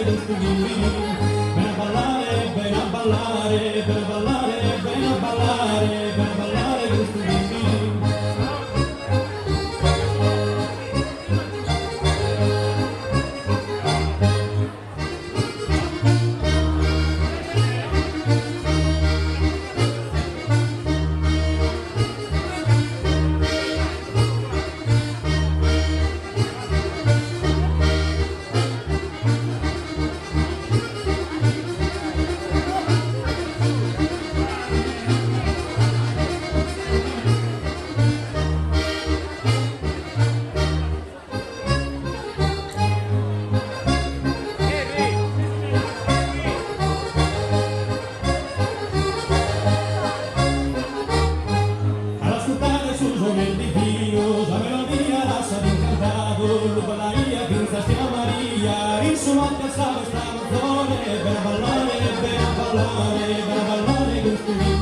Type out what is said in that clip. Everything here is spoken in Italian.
gusto di bene a ballare, bene a ballare, bene a ballare, bene a ballare, bene a ballare gusto di insomma pensavo stavo bene a ballare, bene a ballare, bene a ballare gusto di